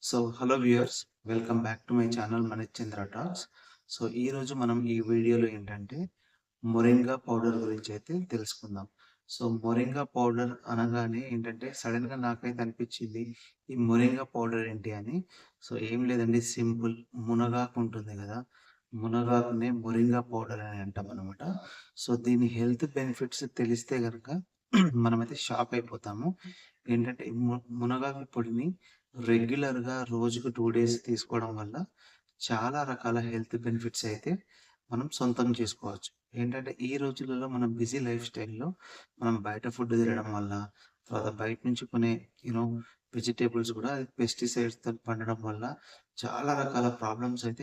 Hello viewers, welcome back to my channel Manish Chandra talks. ఈరోజు మనం ఈ వీడియోలో ఏంటంటే మొరింగా పౌడర్ గురించి అయితే తెలుసుకుందాం. మొరింగా పౌడర్ అనగానే ఏంటంటే సడన్‌గా నాకైతే అనిపించింది ఈ మొరింగా పౌడర్ ఏంటి అని. ఏం లేదండి, సింపుల్ మునగాకు ఉంటుంది కదా! మునగాకునే మొరింగా పౌడర్ అని అంటామనమాట. దీని హెల్త్ బెనిఫిట్స్ తెలిస్తే గనక మనమైతే షాక్ అయిపోతాము. ఏంటంటే ఈ మునగాకు పొడిని రెగ్యులర్‌గా రోజుకు 2 డేస్ తీసుకోవడం వల్ల చాలా రకాల హెల్త్ బెనిఫిట్స్ అయితే మనం సొంతం చేసుకోవచ్చు. ఏంటంటే ఈ రోజులలో మనం బిజీ లైఫ్ స్టైల్‌లో మనం బయట ఫుడ్ తినడం వల్ల, తర్వాత బయట నుంచి కొనే యూ నో వెజిటబుల్స్ కూడా పెస్టిసైడ్స్‌తో పండడం వల్ల చాలా రకాల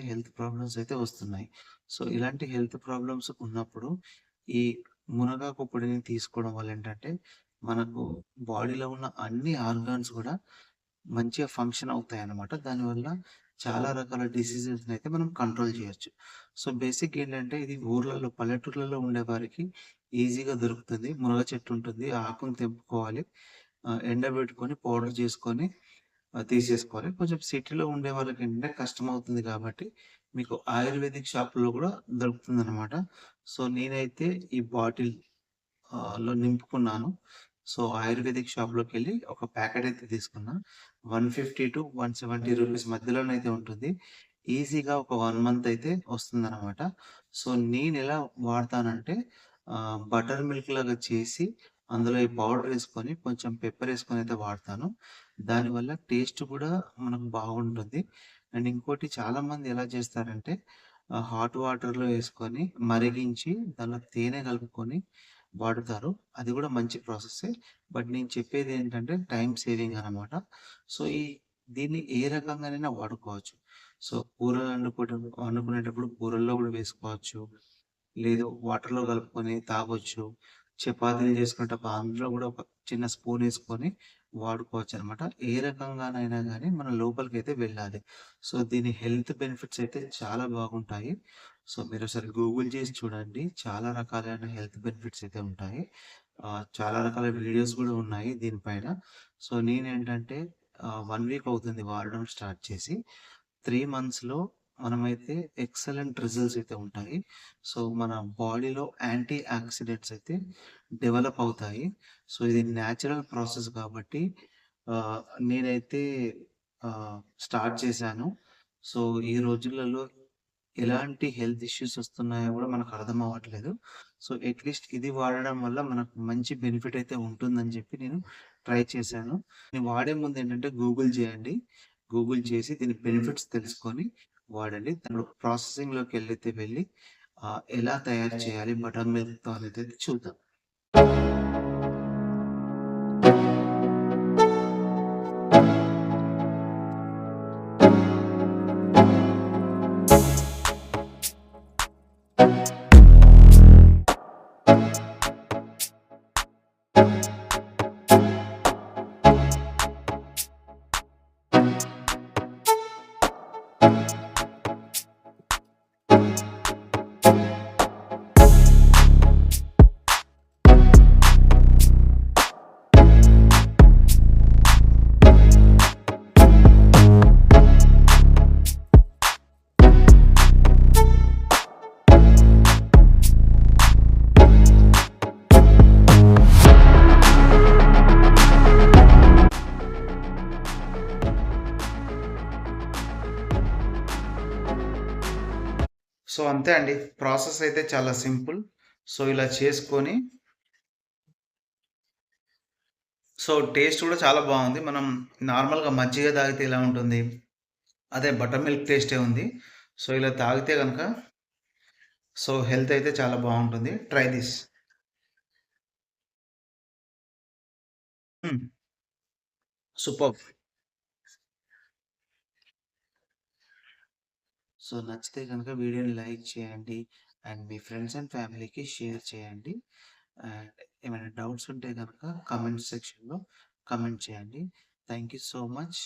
హెల్త్ ప్రాబ్లమ్స్ అయితే వస్తున్నాయి. ఇలాంటి హెల్త్ ప్రాబ్లమ్స్ ఉన్నప్పుడు ఈ మునగాకు పొడిని తీసుకోవడం వల్ల ఏంటంటే మనకు బాడీలో ఉన్న అన్ని ఆర్గాన్స్ కూడా మంచిగా ఫంక్షన్ అవుతాయన్నమాట. దానివల్ల చాలా రకాల డిసీజెస్‌నయితే మనం కంట్రోల్ చేయొచ్చు. బేసిక్‌గా ఏంటంటే ఇది ఊర్లలో, పల్లెటూర్లలో ఉండేవారికి ఈజీగా దొరుకుతుంది. మునగ చెట్టు ఉంటుంది. ఆ ఆకుని తెంపుకోవాలి. ఎండబెట్టుకొని పౌడర్ చేసుకొని తీసేసుకోవాలి. కొంచెం సిటీలో ఉండే వాళ్ళకేంటంటే కష్టమవుతుంది కాబట్టి మీకు ఆయుర్వేదిక్ షాపుల్లో కూడా దొరుకుతుందనమాట. నేనైతే ఈ బాటిల్ లో నింపుకున్నాను. ఆయుర్వేదిక్ షాప్‌లోకెళ్ళి ఒక ప్యాకెట్ అయితే తీసుకున్నా. 150-170 రూపీస్ మధ్యలోనైతే ఉంటుంది. ఈజీగా ఒక 1 మంత్ అయితే వస్తుందనమాట. నేనెలా వాడతానంటే బటర్ మిల్క్ లాగా చేసి అందులో ఈ పౌడర్ ఏసుకొని కొంచెం పెప్పర్ ఏసుకొని అయితే వాడతాను. దానివల్ల టేస్ట్ కూడా మనకు బాగుంటుంది. అండ్ ఇంకోటి చాలామంది ఎలా చేస్తారంటే హాట్ వాటర్‌లో ఏసుకొని మరిగించి దాంట్లో తేనె కలుపుకొని వాడుతారు. అది గూడా మంచి ప్రాసెస్సే. బట్ నేను చెప్పేదేంటంటే టైమ్ సేవింగ్ అనమాట. సో, ఈ దీన్ని ఏ రకంగానైనా వాడుకోవచ్చు. కూరలు వండుకునేటప్పుడు కూరల్లో గూడా వేసుకోవచ్చు. లేదు వాటర్‌లో కలుపుకొని తాగొచ్చు. చపాతీలు చేసుకునేటప్పుడు అందులో గూడా ఒక చిన్న స్పూనేసుకొని వాడుకోవచ్చనమాట. ఏ రకంగానైనా గానీ మన లోపలికైతే వెళ్ళాలి. దీని హెల్త్ బెనిఫిట్స్ అయితే చాలా బాగుంటాయి. మీరొకసారి గూగుల్ చేసి చూడండి. చాలా రకాలైన హెల్త్ బెనిఫిట్స్ అయితే ఉంటాయి. చాలా రకాల వీడియోస్ గూడా ఉన్నాయి దీనిపైన. నేనేంటంటే 1 వీక్ అవుతుంది వాడడం స్టార్ట్ చేసి. 3 మంత్స్‌లో మనమైతే ఎక్సలెంట్ రిజల్ట్స్ అయితే ఉంటాయి. మన బాడీలో యాంటీ ఆక్సిడెంట్స్ అయితే డెవలప్ అవుతాయి. ఇది న్యాచురల్ ప్రాసెస్ కాబట్టి ఆహ్, నేనైతే స్టార్ట్ చేశాను. సో, ఈ రోజులలో ఎలాంటి హెల్త్ ఇష్యూస్ వస్తున్నాయో గూడా మనకు అర్థం అవ్వట్లేదు. అట్‌లీస్ట్ ఇది వాడడం వల్ల మనకు మంచి బెనిఫిట్ అయితే ఉంటుందని చెప్పి నేను ట్రై చేశాను. నేను వాడే ముందు ఏంటంటే గూగుల్ చేయండి. గూగుల్ చేసి దీని బెనిఫిట్స్ తెలుసుకొని వాడండి. దాంట్లో ప్రాసెసింగ్‌లోకెళ్ళైతే వెళ్ళి ఎలా తయారు చేయాలి బటర్ మిల్క్‌తో అనేదైతే చూద్దాం. అంతే అండి. ప్రాసెస్ అయితే చాలా సింపుల్. ఇలా చేసుకొని టేస్ట్ కూడా చాలా బావుంది. మనం నార్మల్‌గా మజ్జిగ తాగితే ఎలా ఉంటుంది? అదే బటర్ మిల్క్ టేస్టే ఉంది. ఇలా తాగితే గనక హెల్త్ అయితే చాలా బావుంటుంది. Try this. హ్మ్. సూపర్బ్! నచ్చితే గనుక వీడియోని లైక్ చేయండి. అండ్ మీ ఫ్రెండ్స్ అండ్ ఫ్యామిలీకి షేర్ చేయండి. అండ్ ఏమైనా డౌట్స్ ఉంటే గనక కామెంట్ సెక్షన్‌లో కామెంట్ చేయండి. Thank you so much.